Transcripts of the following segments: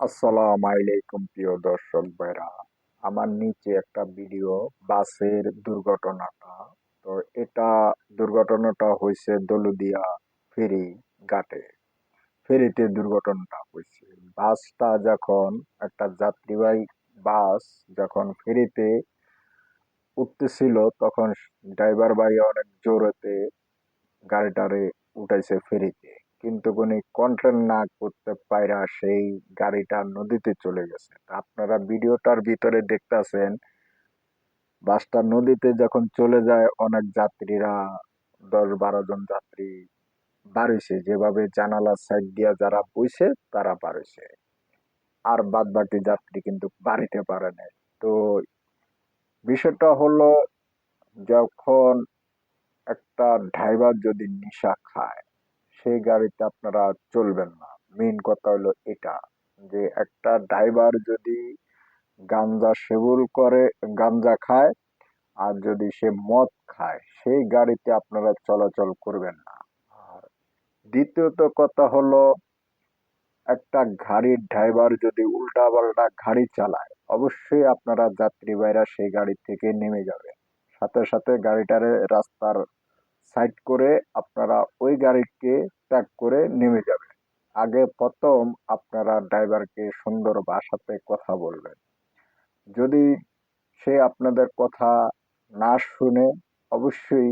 আসসালামু আলাইকুম প্রিয় দর্শক ভাইরা। আমার নিচে একটা ভিডিও বাসের দুর্ঘটনাটা। তো এটা দুর্ঘটনাটা হয়েছে দৌলতদিয়া ফেরি ঘাটে। ফেরিতে দুর্ঘটনাটা হয়েছে। বাসটা যখন একটা যাত্রীবাহী বাস যখন ফেরিতে উঠতেছিল তখন ড্রাইভার ভাই অনেক জোরেতে গাড়িটারে উঠাইছে ফেরিতে, কিন্তু উনি কন্ট্রোল না করতে পাইরা সেই গাড়িটা নদীতে চলে গেছে। তা আপনারা ভিডিওটার ভিতরে দেখতাছেন বাসটা নদীতে যখন চলে যায় অনেক যাত্রীরা, 10-12 জন যাত্রী বাড়িছে, যেভাবে জানালার সাইড দিয়া যারা বইছে তারা বাড়িছে, আর বাদ বাকি যাত্রী কিন্তু বাড়িতে পারে নাই। তো বিষয়টা হলো, যখন একটা ড্রাইভার যদি নেশা খায় সেই গাড়িতে আপনারা চলবেন না। মেইন কথা হলো এটা, যে একটা ড্রাইভার যদি গাঞ্জা সেবন করে, গাঞ্জা খায়, আর যদি সে মদ খায় সেই গাড়িতে আপনারা চলাচল করবেন না। আর দ্বিতীয়ত কথা হলো, একটা গাড়ির ড্রাইভার যদি উল্টা পাল্টা গাড়ি চালায় অবশ্যই আপনারা যাত্রীবাহীরা সেই গাড়ি থেকে নেমে যাবেন। সাথে সাথে গাড়িটারে রাস্তার সাইড করে আপনারা ওই গাড়িকে ত্যাগ করে নেমে যাবেন। আগে প্রথম আপনারা ড্রাইভারকে সুন্দর ভাষাতে কথা বলবেন। যদি সে আপনাদের কথা না শুনে অবশ্যই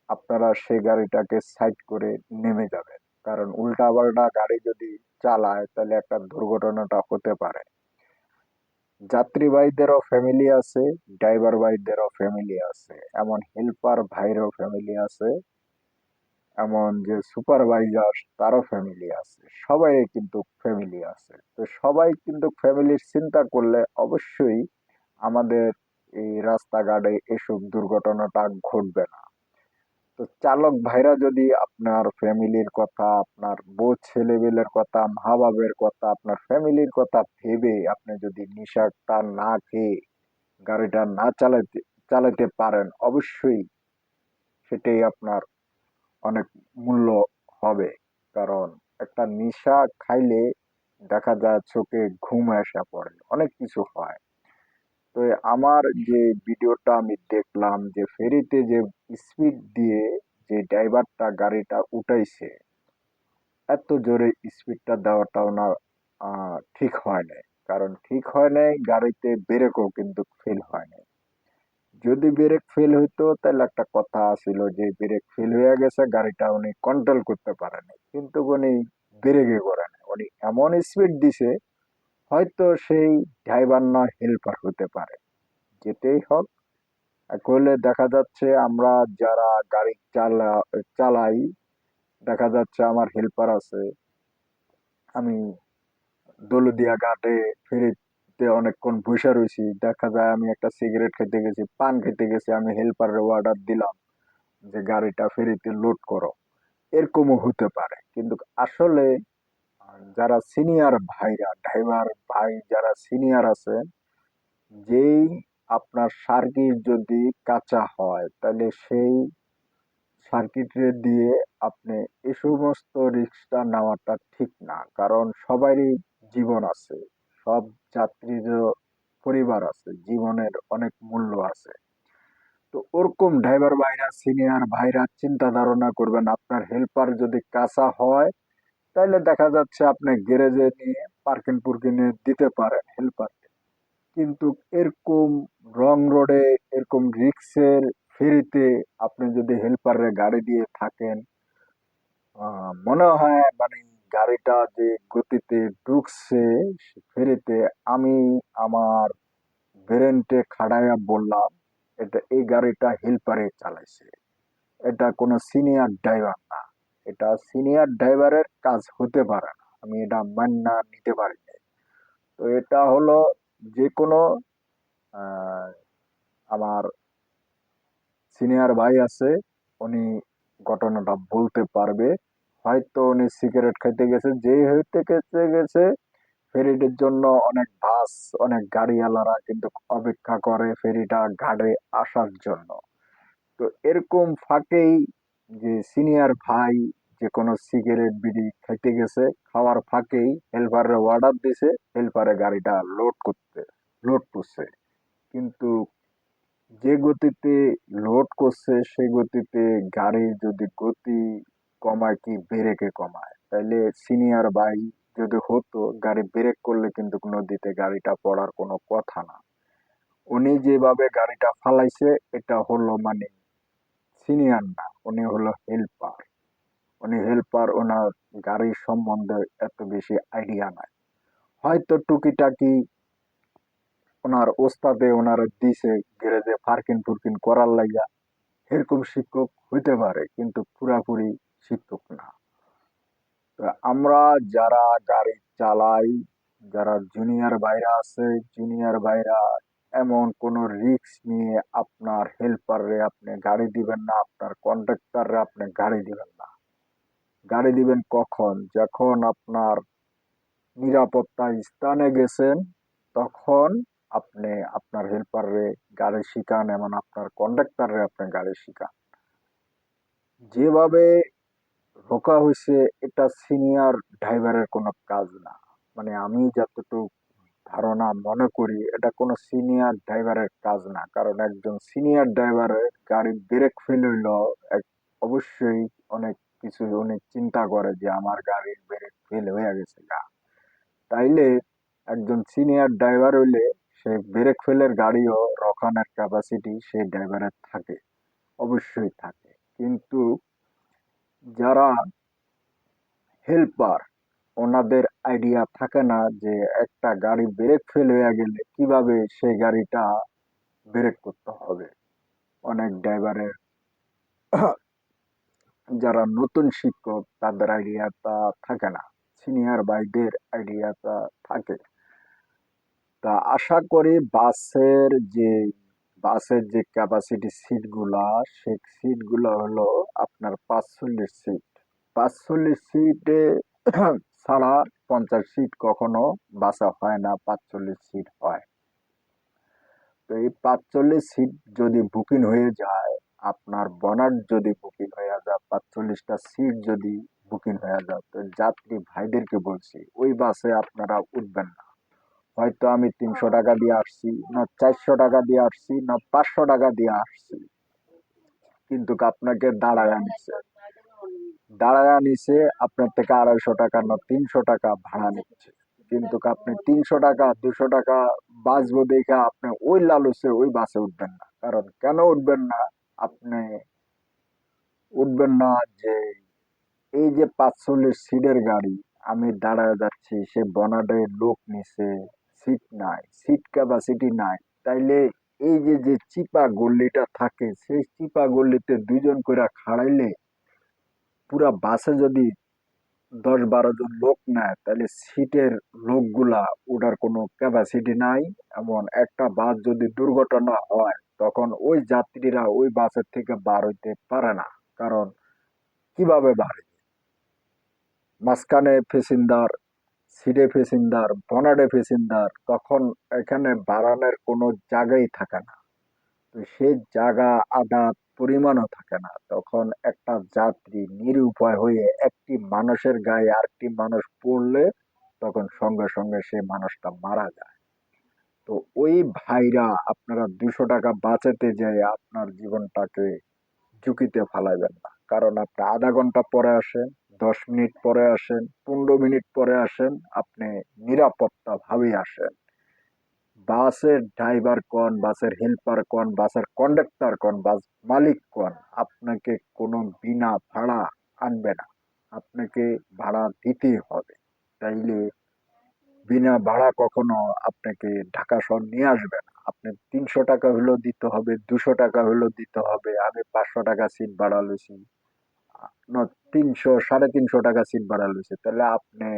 আপনারা সেই গাড়িটাকে সাইড করে নেমে যাবেন, কারণ উল্টা পাল্টা গাড়ি যদি চালায় তাহলে একটা দুর্ঘটনাটা হতে পারে। যাত্রী ভাইদেরও ফ্যামিলি আছে, ড্রাইভার ভাইদেরও ফ্যামিলি আছে, এমন হেল্পার ভাইরও ফ্যামিলি আছে, এমন যে সুপারভাইজার তারও ফ্যামিলি আছে, সবাই কিন্তু ফ্যামিলি আছে। তো সবাই কিন্তু ফ্যামিলির চিন্তা করলে অবশ্যই আমাদের এই রাস্তাঘাটে এসব দুর্ঘটনাটা ঘটবে না। তো চালক ভাইরা যদি আপনার ফ্যামিলির কথা, আপনার বউ ছেলেবেলের কথা, মা বাবার কথা, আপনার ফ্যামিলির কথা ভেবে আপনি যদি নিশাটা না খেয়ে গাড়িটা না চালাতে পারেন অবশ্যই সেটাই আপনার অনেক মূল্য হবে। কারণ একটা নেশা খাইলে দেখা যায় চোখে ঘুম আসা পড়ে, অনেক কিছু হয়। তো আমার যে ভিডিওটা আমি দেখলাম, যে ফেরিতে যে স্পিড দিয়ে যে ড্রাইভারটা গাড়িটা উঠাইছে, এত জোরে স্পিডটা দেওয়াটাও না ঠিক হয় নাই। কারণ ঠিক হয় নাই, গাড়িতে ব্রেকও কিন্তু ফেল হয় নাই। যদি ব্রেক ফেল হইতো তাহলে একটা কথা ছিল যে ব্রেক ফেল হয়ে গেছে, গাড়িটা উনি কন্ট্রোল করতে পারেনি, কিন্তু উনি ব্রেকে করে নাই, উনি এমন স্পিড দিছে, হয়তো সেই ড্রাইভার না হেল্পার হতে পারে। যেটাই হোক, করলে দেখা যাচ্ছে আমরা যারা গাড়ি চালাই, দেখা যাচ্ছে আমার হেল্পার আছে, আমি দৌলতদিয়া ঘাটে ফেরিতে অনেকক্ষণ বসে রয়েছি, দেখা যায় আমি একটা সিগারেট খেতে গেছি, পান খেতে গেছি, আমি হেল্পারের অর্ডার দিলাম যে গাড়িটা ফেরিতে লোড করো, এরকমও হতে পারে। কিন্তু আসলে যারা সিনিয়র ভাইরা, ড্রাইভার ভাই যারা সিনিয়র আছে, যেই আপনার সার্কিট যদি কাঁচা হয় তাহলে সেই সার্কিটে দিয়ে আপনি এই সমস্ত রিস্কটা নেওয়াটা ঠিক না। কারণ সবারই জীবন আছে, সব যাত্রীরও পরিবার আছে, জীবনের অনেক মূল্য আছে। তো ওরকম ড্রাইভার ভাইরা, সিনিয়র ভাইরা চিন্তা ধারণা করবেন, আপনার হেল্পার যদি কাঁচা হয় তাহলে দেখা যাচ্ছে আপনি গ্যারেজে নিয়ে পার্কিং পুর্কিংয়ে দিতে পারেন হেল্পার। কিন্তু এরকম রং রোডে, এরকম রিক্সের ফেরিতে আপনি যদি হেল্পারের গাড়ি দিয়ে থাকেন, মনে হয় মানে গাড়িটা যে গতিতে ঢুকছে ফেরিতে, আমি আমার ব্রেনটে খাড়াইয়া বললাম এটা, এই গাড়িটা হেল্পারে চালাইছে, এটা কোনো সিনিয়র ড্রাইভার না, এটা সিনিয়র ড্রাইভারের কাজ হতে পারে না, আমি এটা মান্না নিতে পারি না। তো এটা হলো, যে কোনো আহ, আমার সিনিয়র ভাই আছে, উনি ঘটনাটা বলতে পারবে। হয়তো উনি সিগারেট খেতে গেছে, যেই হইতে খেতে গেছে, ফেরিটির জন্য অনেক বাস, অনেক গাড়িওয়ালারা কিন্তু অপেক্ষা করে ফেরিটা ঘাটে আসার জন্য। তো এরকম ফাঁকেই যে সিনিয়র ভাই যে কোনো সিগারেট বিড়ি খাইতে গেছে, খাওয়ার ফাঁকেই হেল্পারে অর্ডার দিছে, হেল্পারে গাড়িটা লোড করছে। কিন্তু যে গতিতে লোড করছে সে গতিতে গাড়ি যদি গতি কমায় কি ব্রেকে কমায়, তাইলে সিনিয়র ভাই যদি হতো গাড়ি ব্রেক করলে কিন্তু নদীতে গাড়িটা পড়ার কোনো কথা না। উনি যেভাবে গাড়িটা ফালাইছে এটা হলো মানে সিনিয়র না, উনি হলো হেল্পার। উনি হেল্পার, ওনার গাড়ির সম্বন্ধে এত বেশি আইডিয়া নাই। হয়তো টুকিটাকি ওনার ওস্তাদে ওনার দিছে গ্যারেজে পার্কিং টুর্কিং করার লাইগা, এরকম শিক্ষক হইতে পারে কিন্তু পুরাপুরি শিক্ষক না। তো আমরা যারা গাড়ি চালাই, যারা জুনিয়র ভাইরা আছে, জুনিয়র ভাইরা এমন কোন রিস্ক নিয়ে আপনার হেল্পারে আপনি গাড়ি দিবেন না, আপনার কন্ট্রাক্টরে আপনি গাড়ি দিবেন না। গাড়ি দিবেন কখন? যখন আপনার নিরাপত্তা স্থানে গেছেন তখন আপনি আপনার হেল্পারে গাড়ি শিখান, এমন আপনার কন্ডাক্টরে আপনি গাড়ি শিখান। যেভাবে রোকা হয়েছে এটা সিনিয়র ড্রাইভারের কোনো কাজ না। মানে আমি যতটুকু ধারণা মনে করি এটা কোনো সিনিয়র ড্রাইভারের কাজ না, কারণ একজন সিনিয়র ড্রাইভারের গাড়ি ব্রেক ফেল হইলো অবশ্যই অনেক কিছু অনেক চিন্তা করে যে আমার গাড়ির ব্রেক ফেল হয়ে গেছে গা। তাইলে একজন সিনিয়র ড্রাইভার হইলে সে ব্রেক ফেলের গাড়িও রখানোর ক্যাপাসিটি সেই ড্রাইভারের থাকে, অবশ্যই থাকে। কিন্তু যারা হেল্পার ওনাদের আইডিয়া থাকে না যে একটা গাড়ি ব্রেক ফেল হয়ে গেলে কিভাবে সেই গাড়িটা ব্রেক করতে হবে। অনেক ড্রাইভারের যারা নতুন শিক্ষক তাদের আইডিয়াটা থাকে না, সিনিয়র ভাইদের আইডিয়াটা থাকে। তা আশা করি বাসের যে ক্যাপাসিটি সিট গুলা, সেই সিট গুলো হলো আপনার 45 সিট। 45 সিটে ছাড়া 50 সিট কখনো বাসা হয় না, 45 সিট হয়। তো এই 45 সিট যদি বুকিং হয়ে যায়, আপনার বনাট যদি বুকিং হয়ে যায়, 45টা সিট যদি বুকিং হয়ে যায়, তো যাত্রী ভাইদেরকে বলছি ওই বাসে আপনারা উঠবেন না। হয়তো আমি 300 টাকা দিয়ে আসছি, না 400 টাকা দিয়ে আসছি, না 500 টাকা দিয়ে আসছি, কিন্তু আপনাকে দাঁড়ায় নিছে আপনার থেকে 250 টাকা না 300 টাকা ভাড়া নিচ্ছে। কিন্তু আপনি 300 টাকা 200 টাকা বাঁচবো দেখে আপনি ওই লালুসে ওই বাসে উঠবেন না। কারণ কেন উঠবেন না? আপনি উঠবেন না যে এই যে 45 সিটের গাড়ি, আমি দাঁড়ায় যাচ্ছি, সে বনাডে লোক নিছে, সিট নাই, সিট ক্যাপাসিটি নাই। তাইলে এই যে যে চিপা গল্লিটা থাকে সেই চিপা গল্লিতে দুইজন করে খাড়াইলে পুরা বাসে যদি 10-12 জন লোক নেয় তাহলে সিটের লোকগুলা ওঠার কোনো ক্যাপাসিটি নাই। এমন একটা বাস যদি দুর্ঘটনা হয় তখন ওই যাত্রীরা ওই বাসের থেকে বার হইতে পারে না। কারণ কিভাবে বার হইবে? মাঝখানে প্যাসেঞ্জার, সিটে প্যাসেঞ্জার, বনাডে প্যাসেঞ্জার, তখন এখানে বাড়ানোর কোনো জায়গাই থাকে না। তো সেই জায়গা আদা পরিমাণও থাকে না। তখন একটা যাত্রী নিরুপায় হয়ে একটি মানুষের গায়ে আরেকটি মানুষ পড়লে তখন সঙ্গে সঙ্গে সে মানুষটা মারা যায়। তো ওই ভাইরা আপনারা 200 টাকা বাঁচাতে যেয়ে আপনার জীবনটাকে ঝুঁকিতে ফালাইবেন না। কারণ আপনি আধা ঘন্টা পরে আসেন, 10 মিনিট পরে আসেন, 15 মিনিট পরে আসেন, আপনি নিরাপত্তা ভাবে আসেন। বাসের ড্রাইভার কোন, বাসের হেল্পার কোন, বাসের কন্ডাক্টর কোন, বাস মালিক কোন, আপনাকে কোনো বিনা ভাড়া আনবে না, আপনাকে ভাড়া দিতেই হবে। তাইলে বিনা ভাড়া কখনো আপনাকে ঢাকা শহর নিয়ে আসবে না। আপনি 300 টাকা হলেও দিতে হবে, 200 টাকা হলেও দিতে হবে। আমি 500 টাকা সিট ভাড়া লইছি, না 300 সাড়ে 300 টাকা সিট ভাড়া লইছে, তাহলে আপনি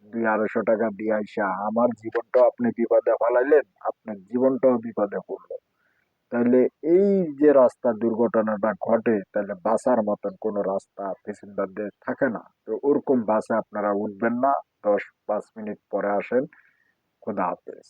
200-250 টাকা দিয়ে আইসা আমার জীবনটাও আপনি বিপদে ফেলাইলেন, আপনার জীবনটাও বিপদে পড়লো। তাহলে এই যে রাস্তা দুর্ঘটনাটা ঘটে, তাহলে বাঁচার মতন কোনো রাস্তা প্যাসেঞ্জারদের থাকে না। তো ওরকম বাসে আপনারা উঠবেন না। 10-5 মিনিট পরে আসেন। খোদা হাফেজ।